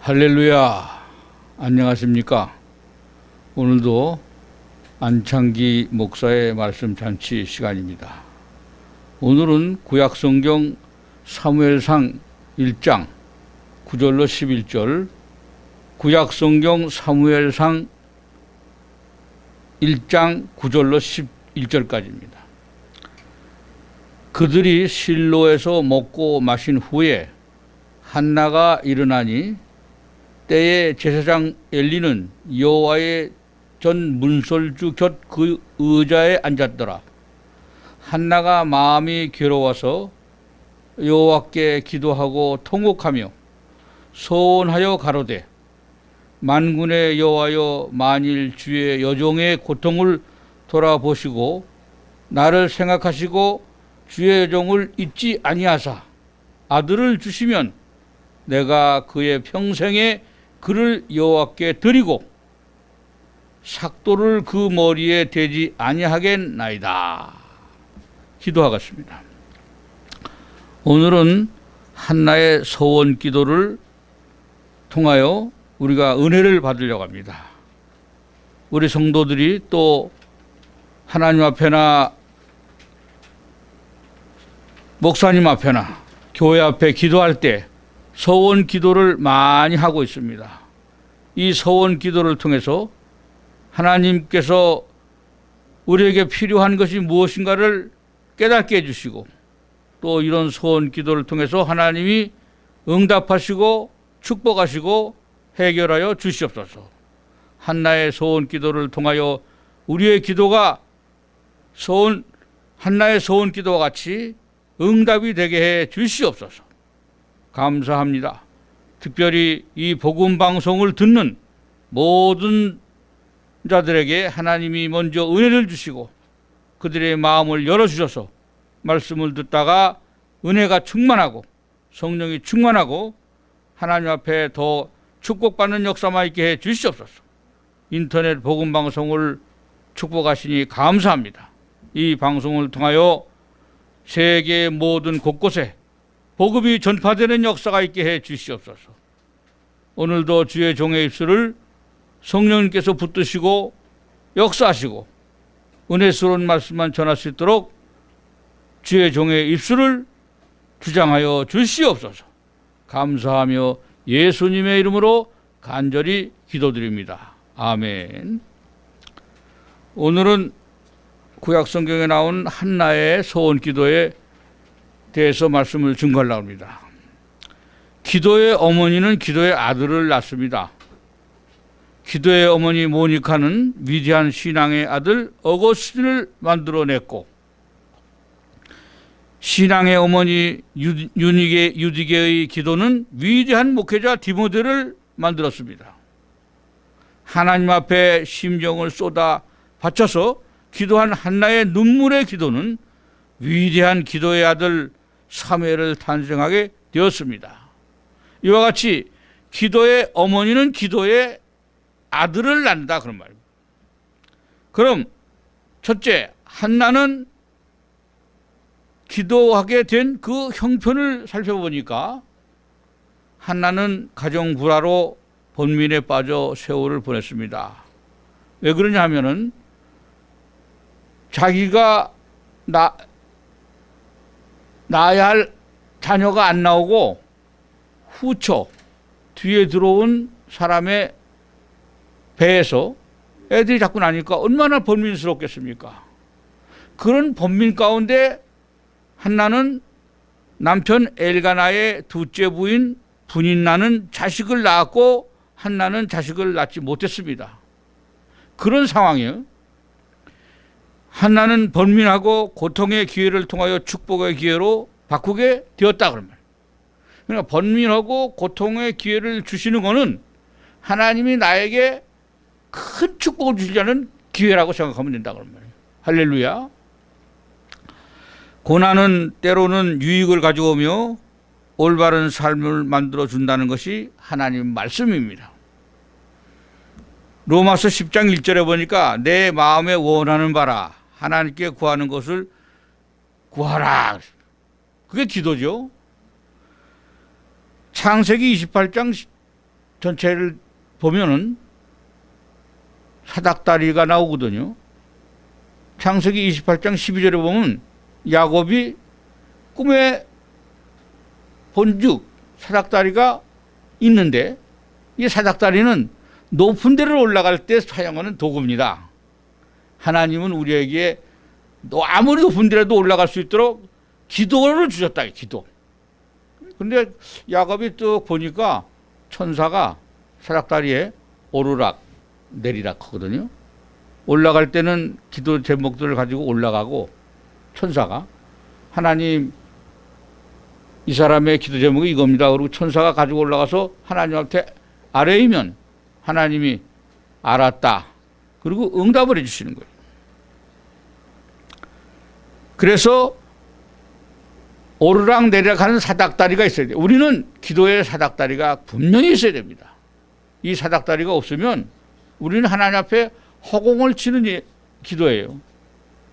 할렐루야. 안녕하십니까? 오늘도 안창기 목사의 말씀 잔치 시간입니다. 오늘은 구약성경 사무엘상 1장 9절로 11절, 구약성경 사무엘상 1장 9절로 11절까지입니다. 그들이 실로에서 먹고 마신 후에 한나가 일어나니 때에 제사장 엘리는 여호와의 전 문설주 곁 그 의자에 앉았더라. 한나가 마음이 괴로워서 여호와께 기도하고 통곡하며 소원하여 가로되, 만군의 여호와여, 만일 주의 여종의 고통을 돌아보시고 나를 생각하시고 주의 여종을 잊지 아니하사 아들을 주시면 내가 그의 평생에 그를 여호와께 드리고 삭도를 그 머리에 대지 아니하겠나이다. 기도하겠습니다. 오늘은 한나의 소원 기도를 통하여 우리가 은혜를 받으려고 합니다. 우리 성도들이 또 하나님 앞에나 목사님 앞에나 교회 앞에 기도할 때 소원 기도를 많이 하고 있습니다. 이 소원 기도를 통해서 하나님께서 우리에게 필요한 것이 무엇인가를 깨닫게 해주시고, 또 이런 소원 기도를 통해서 하나님이 응답하시고 축복하시고 해결하여 주시옵소서. 한나의 소원 기도를 통하여 우리의 기도가 한나의 소원 기도와 같이 응답이 되게 해 주시옵소서. 감사합니다. 특별히 이 복음 방송을 듣는 모든 자들에게 하나님이 먼저 은혜를 주시고 그들의 마음을 열어주셔서 말씀을 듣다가 은혜가 충만하고 성령이 충만하고 하나님 앞에 더 축복받는 역사만 있게 해 주시옵소서. 인터넷 복음 방송을 축복하시니 감사합니다. 이 방송을 통하여 세계 모든 곳곳에 복음이 전파되는 역사가 있게 해 주시옵소서. 오늘도 주의 종의 입술을 성령님께서 붙드시고 역사하시고 은혜스러운 말씀만 전할 수 있도록 주의 종의 입술을 주장하여 주시옵소서. 감사하며 예수님의 이름으로 간절히 기도드립니다. 아멘. 오늘은 구약성경에 나온 한나의 소원 기도에 대해서 말씀을 증거하려고 합니다. 기도의 어머니는 기도의 아들을 낳습니다. 기도의 어머니 모니카는 위대한 신앙의 아들 어거스틴을 만들어냈고, 신앙의 어머니 유디게의 기도는 위대한 목회자 디모데를 만들었습니다. 하나님 앞에 심정을 쏟아 바쳐서 기도한 한나의 눈물의 기도는 위대한 기도의 아들 사무엘을 탄생하게 되었습니다. 이와 같이 기도의 어머니는 기도의 아들을 낳는다, 그런 말입니다. 그럼 첫째, 한나는 기도하게 된 그 형편을 살펴보니까 한나는 가정 불화로 번민에 빠져 세월을 보냈습니다. 왜 그러냐 하면은 자기가 낳아야 할 자녀가 안 나오고 후처 뒤에 들어온 사람의 배에서 애들이 자꾸 나니까 얼마나 번민스럽겠습니까? 그런 번민 가운데 한나는 남편 엘가나의 둘째 부인 분인나는 자식을 낳았고 한나는 자식을 낳지 못했습니다. 그런 상황이에요. 한나는 번민하고 고통의 기회를 통하여 축복의 기회로 바꾸게 되었다, 그러면. 그러니까 번민하고 고통의 기회를 주시는 것은 하나님이 나에게 큰 축복을 주시려는 기회라고 생각하면 된다, 그런 말이에요. 할렐루야. 고난은 때로는 유익을 가져오며 올바른 삶을 만들어 준다는 것이 하나님 말씀입니다. 로마서 10장 1절에 보니까 내 마음에 원하는 바라 하나님께 구하는 것을 구하라. 그게 기도죠. 창세기 28장 전체를 보면은 사닥다리가 나오거든요. 창세기 28장 12절에 보면 야곱이 꿈에 본즉 사닥다리가 있는데 이 사닥다리는 높은 데를 올라갈 때 사용하는 도구입니다. 하나님은 우리에게 아무리 높은 데라도 올라갈 수 있도록 기도를 주셨다. 기도. 근데 야곱이 또 보니까 천사가 사닥다리에 오르락 내리락 하거든요. 올라갈 때는 기도 제목들을 가지고 올라가고 천사가 하나님 이 사람의 기도 제목이 이겁니다. 그리고 천사가 가지고 올라가서 하나님한테 아뢰이면 하나님이 알았다. 그리고 응답을 해주시는 거예요. 그래서 오르락 내리락 하는 사닥다리가 있어야 돼요. 우리는 기도의 사닥다리가 분명히 있어야 됩니다. 이 사닥다리가 없으면 우리는 하나님 앞에 허공을 치는 기도예요.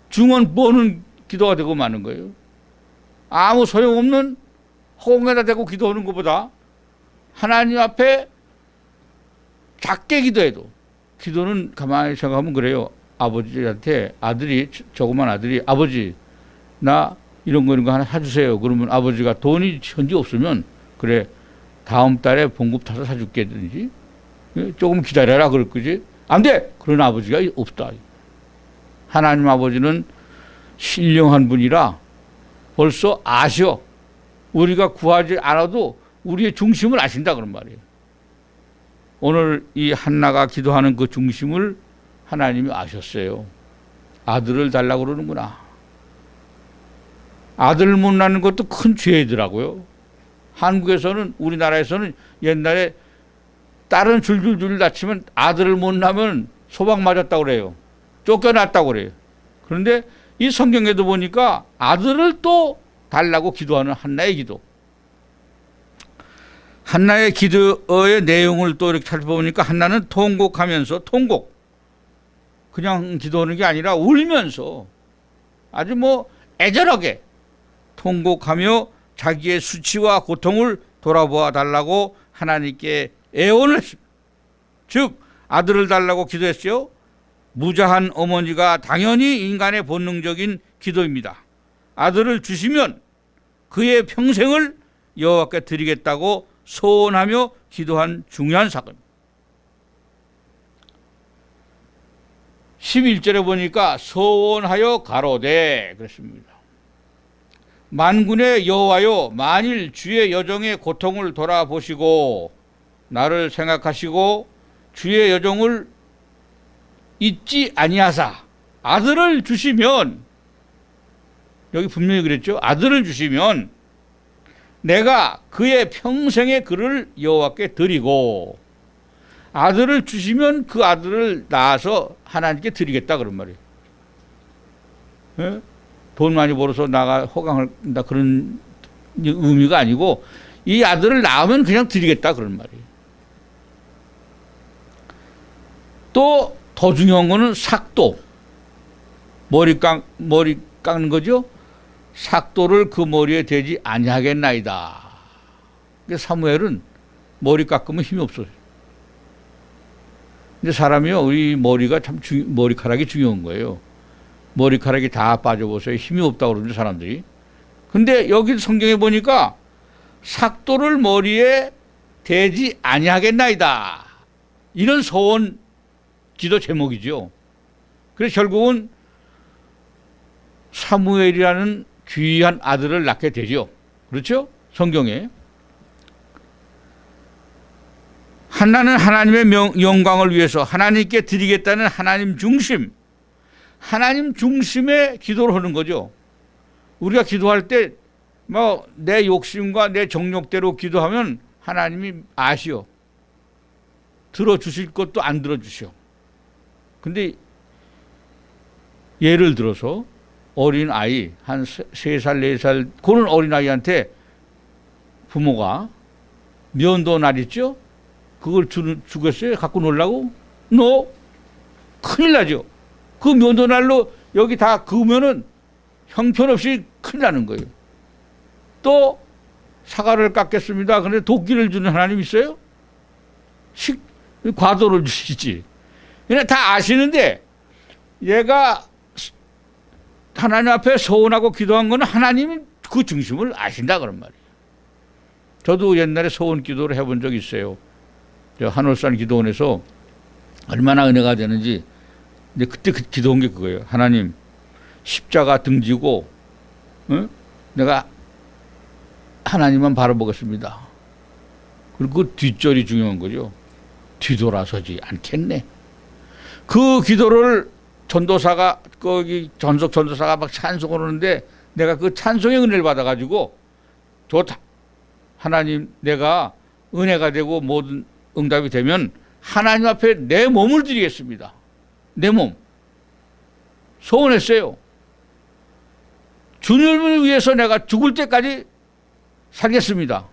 중언 뽀는 기도가 되고 마는 거예요. 아무 소용없는 허공에다 대고 기도하는 것보다 하나님 앞에 작게 기도해도, 기도는 가만히 생각하면 그래요. 아버지한테 조그만 아들이 아버지 나 이런 거 하나 사주세요. 그러면 아버지가 돈이 현재 없으면 그래 다음 달에 봉급 타서 사줄게든지 조금 기다려라 그럴 거지. 안 돼. 그런 아버지가 없다. 하나님 아버지는 신령한 분이라 벌써 아셔. 우리가 구하지 않아도 우리의 중심을 아신다 그런 말이에요. 오늘 이 한나가 기도하는 그 중심을 하나님이 아셨어요. 아들을 달라고 그러는구나. 아들을 못 낳는 것도 큰 죄이더라고요. 한국에서는, 우리나라에서는 옛날에 딸은 줄줄줄 낳지만 아들을 못 낳으면 소방 맞았다고 그래요. 쫓겨났다고 그래요. 그런데 이 성경에도 보니까 아들을 또 달라고 기도하는 한나의 기도. 한나의 기도의 내용을 또 이렇게 살펴보니까 한나는 통곡하면서, 그냥 기도하는 게 아니라 울면서 아주 애절하게 통곡하며 자기의 수치와 고통을 돌아보아 달라고 하나님께 애원을 했습니다. 즉 아들을 달라고 기도했어요. 무자한 어머니가 당연히 인간의 본능적인 기도입니다. 아들을 주시면 그의 평생을 여호와께 드리겠다고 소원하며 기도한 중요한 사건. 11절에 보니까 소원하여 가로되 그랬습니다. 만군의 여호와여, 만일 주의 여종의 고통을 돌아보시고 나를 생각하시고 주의 여종을 잊지 아니하사 아들을 주시면, 여기 분명히 그랬죠. 아들을 주시면 내가 그의 평생의 그를 여호와께 드리고, 아들을 주시면 그 아들을 낳아서 하나님께 드리겠다 그런 말이에요. 예? 돈 많이 벌어서 나가 호강을 한다 그런 의미가 아니고 이 아들을 낳으면 그냥 드리겠다 그런 말이에요. 또 더 중요한 거는 삭도, 머리 깎는 거죠. 삭도를 그 머리에 대지 아니하겠나이다. 사무엘은 머리 깎으면 힘이 없어요. 근데 사람이요, 우리 머리가 참 머리카락이 중요한 거예요. 머리카락이 다 빠져버려서 힘이 없다고 그러는데 사람들이. 근데 여기 성경에 보니까 삭도를 머리에 대지 아니하겠나이다. 이런 소원 기도 제목이죠. 그래서 결국은 사무엘이라는 귀한 아들을 낳게 되죠. 그렇죠? 성경에. 한나는 하나님의 영광을 위해서 하나님께 드리겠다는 하나님 중심의 기도를 하는 거죠. 우리가 기도할 때 내 욕심과 내 정욕대로 기도하면 하나님이 아시오. 들어주실 것도 안 들어주시오. 근데 예를 들어서 어린 아이 한 3살, 4살 그런 어린 아이한테 부모가 면도날 있죠? 그걸 주겠어요? 갖고 놀라고? 큰일 나죠. 그 면도날로 여기 다 그으면은 형편없이 큰일 나는 거예요. 또 사과를 깎겠습니다. 그런데 도끼를 주는 하나님 있어요? 과도를 주시지. 그냥 다 아시는데 얘가 하나님 앞에 서원하고 기도한 거는 하나님이 그 중심을 아신다 그런 말이에요. 저도 옛날에 서원 기도를 해본 적이 있어요. 저 한월산 기도원에서 얼마나 은혜가 되는지. 근데 그때 기도한 게 그거예요. 하나님 십자가 등지고 내가 하나님만 바라보겠습니다. 그리고 그 뒷절이 중요한 거죠. 뒤돌아서지 않겠네. 그 기도를 전도사가 거기 전석 전도사가 막 찬송을 하는데 내가 그 찬송의 은혜를 받아가지고 좋다. 하나님 내가 은혜가 되고 모든 응답이 되면 하나님 앞에 내 몸을 드리겠습니다. 내 몸. 소원했어요. 주님을 위해서 내가 죽을 때까지 살겠습니다.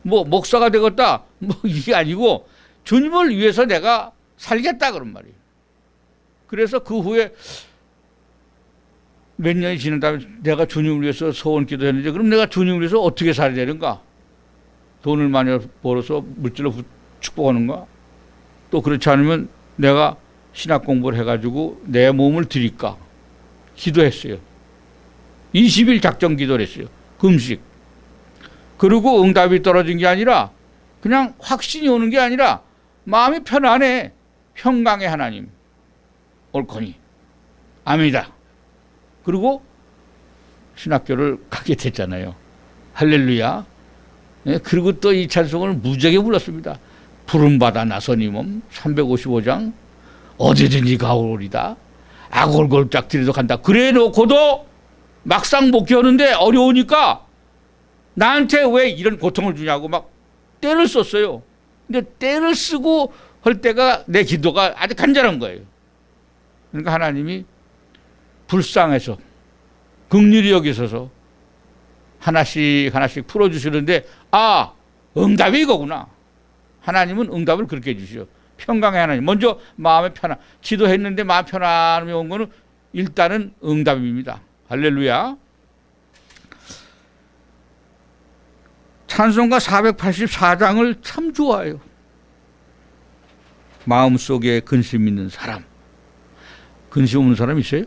뭐 목사가 되겠다 뭐 이게 아니고 주님을 위해서 내가 살겠다 그런 말이에요. 그래서 그 후에 몇 년이 지난 다음에 내가 주님을 위해서 소원 기도했는데 그럼 내가 주님을 위해서 어떻게 살아야 되는가? 돈을 많이 벌어서 물질로 축복하는가? 또 그렇지 않으면 내가 신학 공부를 해가지고 내 몸을 드릴까? 기도했어요. 20일 작정 기도를 했어요. 금식. 그리고 응답이 떨어진 게 아니라 그냥 확신이 오는 게 아니라 마음이 편안해. 평강의 하나님 옳거니 아멘이다. 그리고 신학교를 가게 됐잖아요. 할렐루야. 네, 그리고 또 이 찬송을 무지하게 불렀습니다. 부름받아 나서니 몸 355장 어디든지 가오리다. 아골골 짝들이도 간다. 그래 놓고도 막상 목회하는데 어려우니까 나한테 왜 이런 고통을 주냐고 막 떼를 썼어요. 근데 떼를 쓰고 할 때가 내 기도가 아주 간절한 거예요. 그러니까 하나님이 불쌍해서 긍휼히 여기셔서 하나씩 하나씩 풀어주시는데 아 응답이 이거구나. 하나님은 응답을 그렇게 해주시오. 평강의 하나님. 먼저 마음에 편안. 기도했는데 마음 편안함이 온 거는 일단은 응답입니다. 할렐루야. 찬송가 484장을 참 좋아해요. 마음속에 근심 있는 사람. 근심 없는 사람 있어요?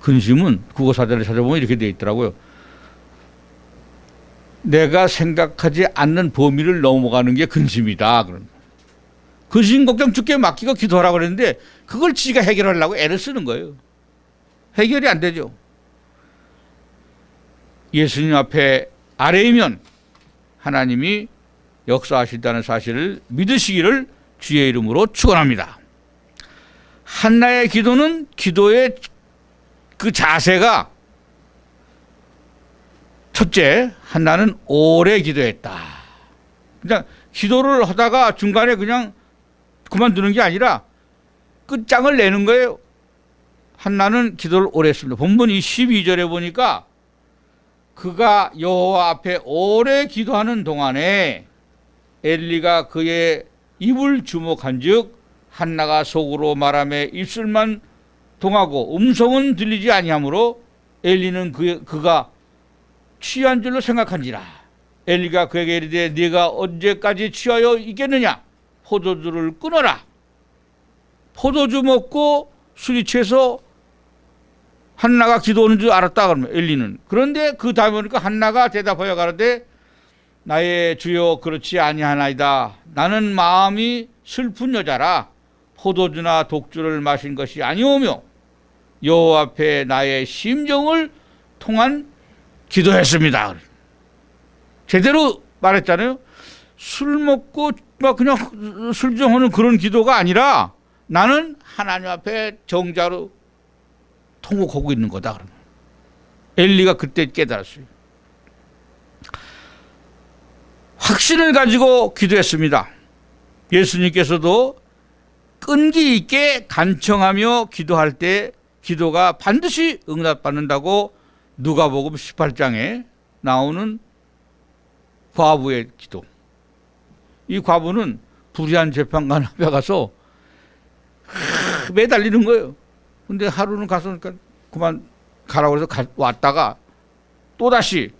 근심은 국어사전을 찾아보면 이렇게 되어 있더라고요. 내가 생각하지 않는 범위를 넘어가는 게 근심이다. 근심 걱정 주께 맡기고 기도하라고 그랬는데 그걸 지가 해결하려고 애를 쓰는 거예요. 해결이 안 되죠. 예수님 앞에 아래이면 하나님이 역사하신다는 사실을 믿으시기를 주의 이름으로 축원합니다. 한나의 기도는 기도의 그 자세가 첫째, 한나는 오래 기도했다. 그냥 기도를 하다가 중간에 그냥 그만두는 게 아니라 끝장을 내는 거예요. 한나는 기도를 오래 했습니다. 본문 12절에 보니까 그가 여호와 앞에 오래 기도하는 동안에 엘리가 그의 입을 주목한즉 한나가 속으로 말하며 입술만 동하고 음성은 들리지 아니하므로 엘리는 그가 취한 줄로 생각한지라. 엘리가 그에게 이르되 네가 언제까지 취하여 있겠느냐? 포도주를 끊어라. 포도주 먹고 술이 취해서 한나가 기도하는 줄 알았다 그러면 엘리는. 그런데 그 다음에 보니까 한나가 대답하여 가로되 나의 주여 그렇지 아니하나이다. 나는 마음이 슬픈 여자라 포도주나 독주를 마신 것이 아니오며 여호와 앞에 나의 심정을 통한 기도했습니다. 제대로 말했잖아요. 술 먹고 막 그냥 술정하는 그런 기도가 아니라 나는 하나님 앞에 정자로 통곡하고 있는 거다. 그러면 엘리가 그때 깨달았어요. 확신을 가지고 기도했습니다. 예수님께서도 끈기 있게 간청하며 기도할 때 기도가 반드시 응답받는다고 누가복음 18장에 나오는 과부의 기도. 이 과부는 불의한 재판관 앞에 가서 매달리는 거예요. 근데 하루는 가서 그만 가라고 해서 왔다가 또다시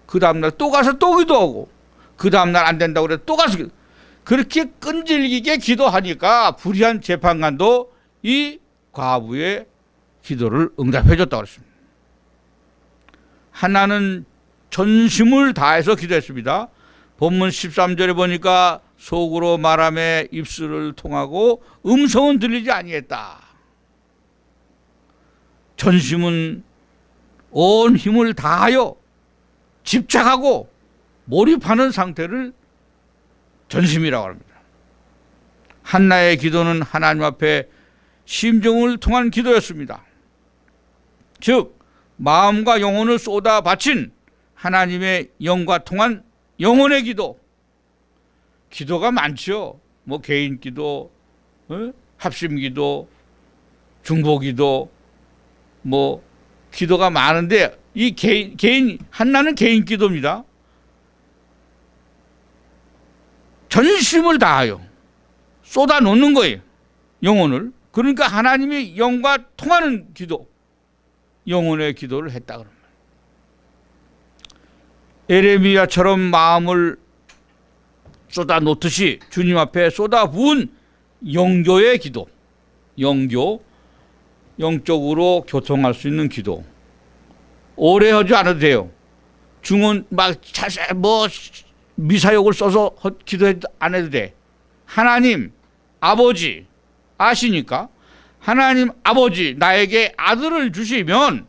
그 다음날 또 가서 또 기도하고 그 다음날 안 된다고 그래서 또 가서 그렇게 끈질기게 기도하니까 불의한 재판관도 이 과부의 기도를 응답해 줬다고 했습니다. 한나는 전심을 다해서 기도했습니다. 본문 13절에 보니까 속으로 말하며 입술을 통하고 음성은 들리지 아니했다. 전심은 온 힘을 다하여 집착하고 몰입하는 상태를 전심이라고 합니다. 한나의 기도는 하나님 앞에 심정을 통한 기도였습니다. 즉 마음과 영혼을 쏟아 바친 하나님의 영과 통한 영혼의 기도. 기도가 많죠. 뭐 개인 기도, 합심 기도, 중보 기도, 뭐 기도가 많은데 이 개인 한나는 개인 기도입니다. 전심을 다하여 쏟아 놓는 거예요. 영혼을. 그러니까 하나님이 영과 통하는 기도, 영혼의 기도를 했다 그럽니다. 에레미야처럼 마음을 쏟아 놓듯이 주님 앞에 쏟아 부은 영교의 기도, 영교, 영적으로 교통할 수 있는 기도. 오래 하지 않아도 돼요. 중원 막 자세 뭐 미사역을 써서 기도해 안 해도 돼. 하나님 아버지 아시니까 하나님 아버지 나에게 아들을 주시면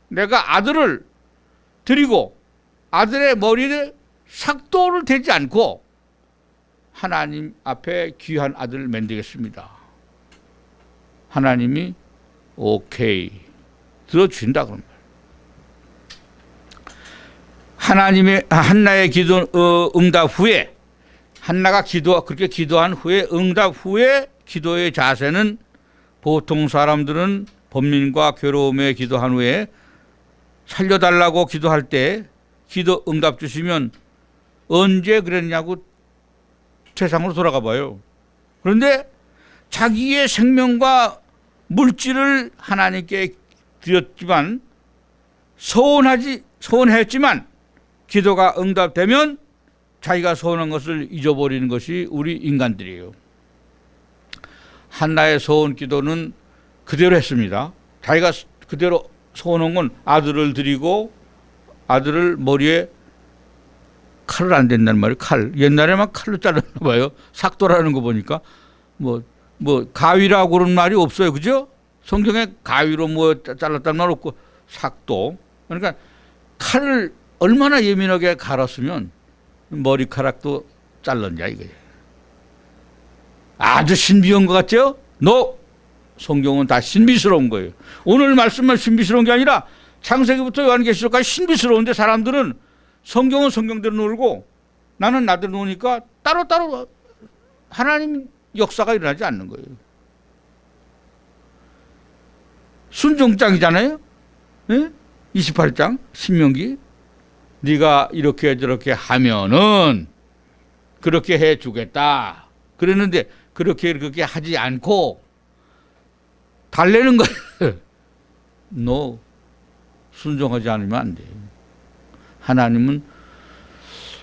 내가 아들을 드리고 아들의 머리에 삭도를 대지 않고 하나님 앞에 귀한 아들을 만들겠습니다. 하나님이 오케이 들어주신다 그런 말. 하나님의 한나의 기도 응답 후에 한나가 그렇게 기도한 후에 응답 후에 기도의 자세는 보통 사람들은 범민과 괴로움에 기도한 후에 살려달라고 기도할 때 기도 응답 주시면 언제 그랬냐고 세상으로 돌아가 봐요. 그런데 자기의 생명과 물질을 하나님께 드렸지만 서운했지만 기도가 응답되면 자기가 서운한 것을 잊어버리는 것이 우리 인간들이에요. 한나의 서운 기도는 그대로 했습니다. 자기가 그대로 서운한 건 아들을 드리고 아들을 머리에 칼을 안 댄다는 말이에요. 칼. 옛날에만 칼로 잘랐나 봐요. 삭도라는 거 보니까 뭐 가위라고 그런 말이 없어요. 그죠? 성경에 가위로 뭐 잘랐다는 말 없고 삭도. 그러니까 칼을 얼마나 예민하게 갈았으면 머리카락도 잘랐냐 이거예요. 아주 신비한 것 같죠? 성경은 다 신비스러운 거예요. 오늘 말씀만 신비스러운 게 아니라 창세기부터 요한계시록까지 신비스러운데 사람들은 성경은 성경대로 놀고 나는 나대로 노니까 따로따로 하나님 역사가 일어나지 않는 거예요. 순종장이잖아요. 네? 28장 신명기. 네가 이렇게 저렇게 하면은 그렇게 해주겠다. 그랬는데 그렇게 하지 않고 달래는 거예요. 너 순종하지 않으면 안 돼. 하나님은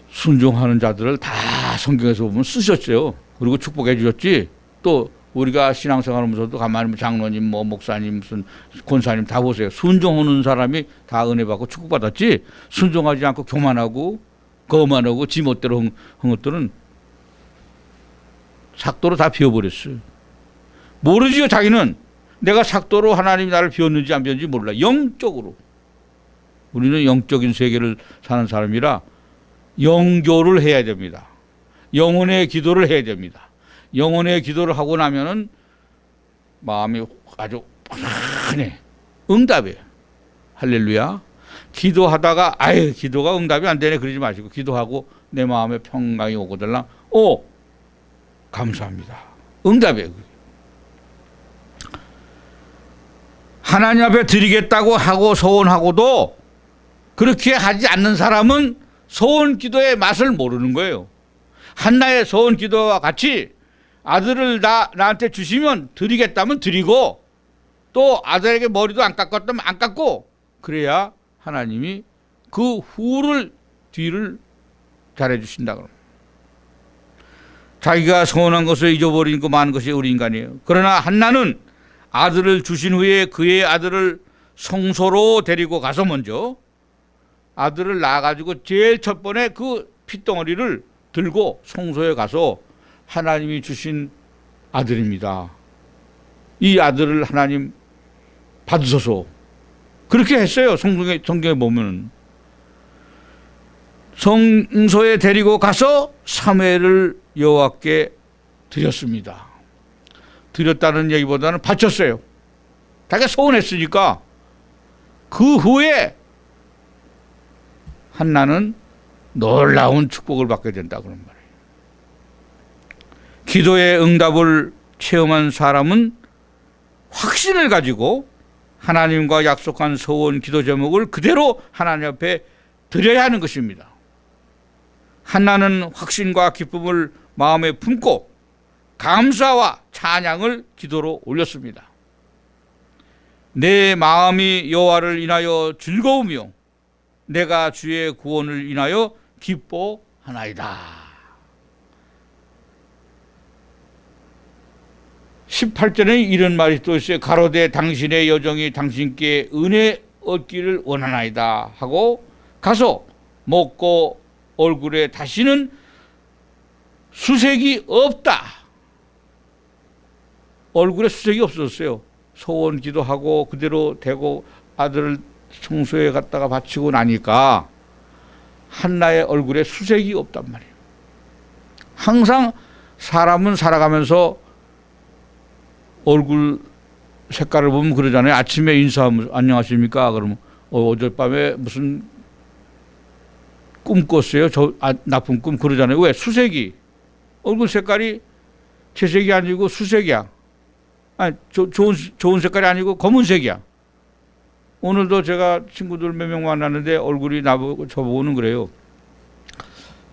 순종하는 자들을 다 성경에서 보면 쓰셨어요. 그리고 축복해 주셨지. 또 우리가 신앙생활하면서도 가만히 장로님, 뭐 목사님, 무슨 권사님 다 보세요. 순종하는 사람이 다 은혜 받고 축복받았지. 순종하지 않고 교만하고 거만하고 지 멋대로 한 것들은 삭도로 다 비워버렸어요. 모르지요. 자기는 내가 삭도로 하나님이 나를 비웠는지 안 비웠는지 몰라. 영적으로. 우리는 영적인 세계를 사는 사람이라 영교를 해야 됩니다. 영혼의 기도를 해야 됩니다. 영혼의 기도를 하고 나면은 마음이 아주 편해. 응답이에요. 할렐루야. 기도하다가 기도가 응답이 안 되네 그러지 마시고 기도하고 내 마음에 평강이 오거들랑 감사합니다. 응답이에요. 하나님 앞에 드리겠다고 하고 소원하고도 그렇게 하지 않는 사람은 소원 기도의 맛을 모르는 거예요. 한나의 소원 기도와 같이 아들을 나한테 주시면 드리겠다면 드리고 또 아들에게 머리도 안 깎았다면 안 깎고 그래야 하나님이 그 뒤를 잘해 주신다. 자기가 소원한 것을 잊어버린 그 많은 것이 우리 인간이에요. 그러나 한나는 아들을 주신 후에 그의 아들을 성소로 데리고 가서 먼저 아들을 낳아가지고 제일 첫 번에 그 핏덩어리를 들고 성소에 가서 하나님이 주신 아들입니다. 이 아들을 하나님 받으소서. 그렇게 했어요. 성경에 보면. 성소에 데리고 가서 사무엘을 여호와께 드렸습니다. 드렸다는 얘기보다는 바쳤어요. 자기가 소원했으니까. 그 후에 한나는 놀라운 축복을 받게 된다 그런 말이에요. 기도의 응답을 체험한 사람은 확신을 가지고 하나님과 약속한 소원 기도 제목을 그대로 하나님 앞에 드려야 하는 것입니다. 한나는 확신과 기쁨을 마음에 품고 감사와 찬양을 기도로 올렸습니다. 내 마음이 여호와를 인하여 즐거우며 내가 주의 구원을 인하여 기뻐하나이다. 18절에 이런 말이 또 있어요. 가로되 당신의 여정이 당신께 은혜 얻기를 원하나이다 하고 가서 먹고 얼굴에 다시는 수색이 없다. 얼굴에 수색이 없었어요. 소원 기도하고 그대로 대고 아들을 성소에 갔다가 바치고 나니까 한나의 얼굴에 수색이 없단 말이에요. 항상 사람은 살아가면서 얼굴 색깔을 보면 그러잖아요. 아침에 인사하면 안녕하십니까? 그러면 어젯밤에 무슨 꿈 꿨어요? 나쁜 꿈 그러잖아요. 왜? 수색이. 얼굴 색깔이 채색이 아니고 수색이야. 아니, 좋은 색깔이 아니고 검은색이야. 오늘도 제가 친구들 몇 명 만났는데 얼굴이 저보고는 그래요.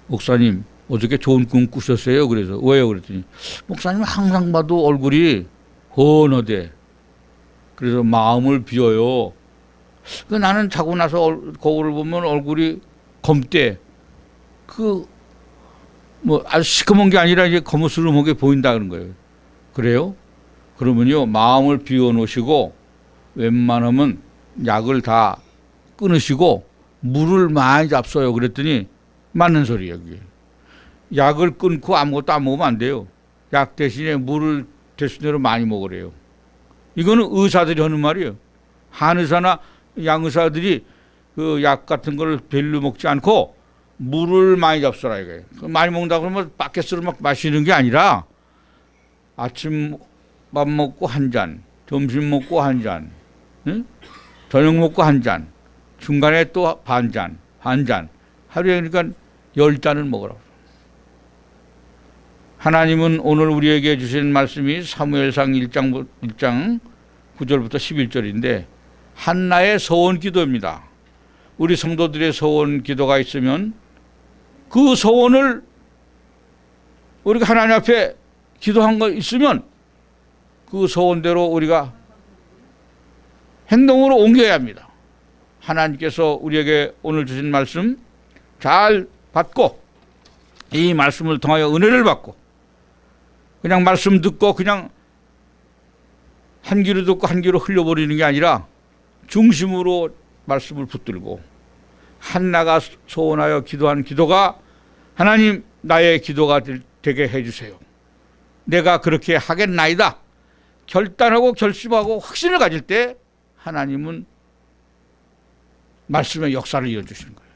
목사님, 어저께 좋은 꿈 꾸셨어요? 그래서 왜요? 그랬더니 목사님 항상 봐도 얼굴이 헌하대. 그래서 마음을 비워요. 나는 자고 나서 거울을 보면 얼굴이 검대. 아주 시커먼 게 아니라 이제 거무스름하게 보인다 그런 거예요. 그래요? 그러면요, 마음을 비워 놓으시고 웬만하면 약을 다 끊으시고 물을 많이 잡숴요. 그랬더니 맞는 소리예요. 그게. 약을 끊고 아무것도 안 먹으면 안 돼요. 약 대신에 물을 대신으로 많이 먹으래요. 이거는 의사들이 하는 말이에요. 한의사나 양의사들이 그 약 같은 걸 별로 먹지 않고 물을 많이 잡숴라 이거예요. 많이 먹는다 그러면 바켓으로 막 마시는 게 아니라 아침 밥 먹고 한 잔, 점심 먹고 한 잔, 응? 저녁 먹고 한 잔, 중간에 또 반 잔, 하루에 그러니까 10잔을 먹으라고. 하나님은 오늘 우리에게 주신 말씀이 사무엘상 1장 9절부터 11절인데 한나의 소원 기도입니다. 우리 성도들의 소원 기도가 있으면 그 소원을 우리가 하나님 앞에 기도한 거 있으면 그 소원대로 우리가 행동으로 옮겨야 합니다. 하나님께서 우리에게 오늘 주신 말씀 잘 받고 이 말씀을 통하여 은혜를 받고 그냥 말씀 듣고 그냥 한 귀로 듣고 한 귀로 흘려버리는 게 아니라 중심으로 말씀을 붙들고 한나가 소원하여 기도한 기도가 하나님 나의 기도가 되게 해주세요. 내가 그렇게 하겠나이다. 결단하고 결심하고 확신을 가질 때 하나님은 말씀의 역사를 이어주시는 거예요.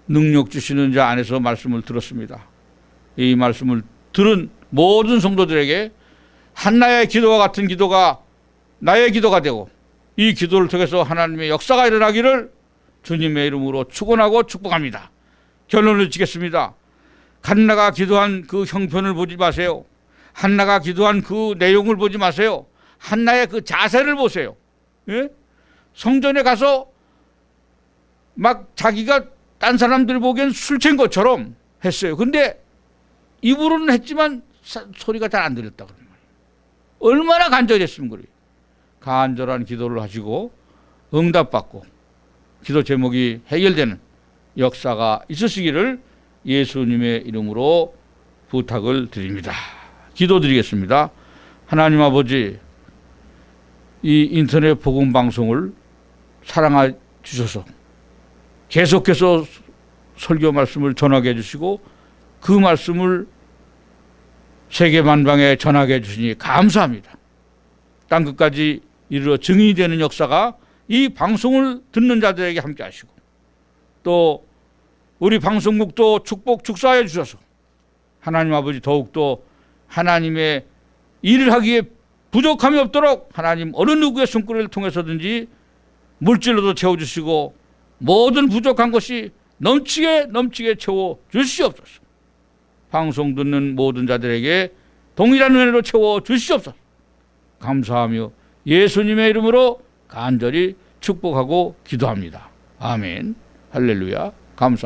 능력 주시는 자 안에서 말씀을 들었습니다. 이 말씀을 들은 모든 성도들에게 한나의 기도와 같은 기도가 나의 기도가 되고 이 기도를 통해서 하나님의 역사가 일어나기를 주님의 이름으로 축원하고 축복합니다. 결론을 짓겠습니다. 한나가 기도한 그 형편을 보지 마세요. 한나가 기도한 그 내용을 보지 마세요. 한나의 그 자세를 보세요. 예? 성전에 가서 막 자기가 딴 사람들 보기엔 술 취한 것처럼 했어요. 근데 입으로는 했지만 소리가 잘 안 들렸다 그런 말이에요. 얼마나 간절했으면 그래요. 간절한 기도를 하시고 응답받고 기도 제목이 해결되는 역사가 있으시기를 예수님의 이름으로 부탁을 드립니다. 기도드리겠습니다. 하나님 아버지, 이 인터넷 복음 방송을 사랑해 주셔서 계속해서 설교 말씀을 전하게 해주시고 그 말씀을 세계 만방에 전하게 해주시니 감사합니다. 땅끝까지 이르러 증인이 되는 역사가 이 방송을 듣는 자들에게 함께 하시고 또 우리 방송국도 축복 축사해 주셔서 하나님 아버지 더욱더 하나님의 일을 하기에 부족함이 없도록 하나님 어느 누구의 손길을 통해서든지 물질로도 채워주시고 모든 부족한 것이 넘치게 채워 주시옵소서. 방송 듣는 모든 자들에게 동일한 은혜로 채워 주시옵소서. 감사하며 예수님의 이름으로 간절히 축복하고 기도합니다. 아멘. 할렐루야. 감사합니다.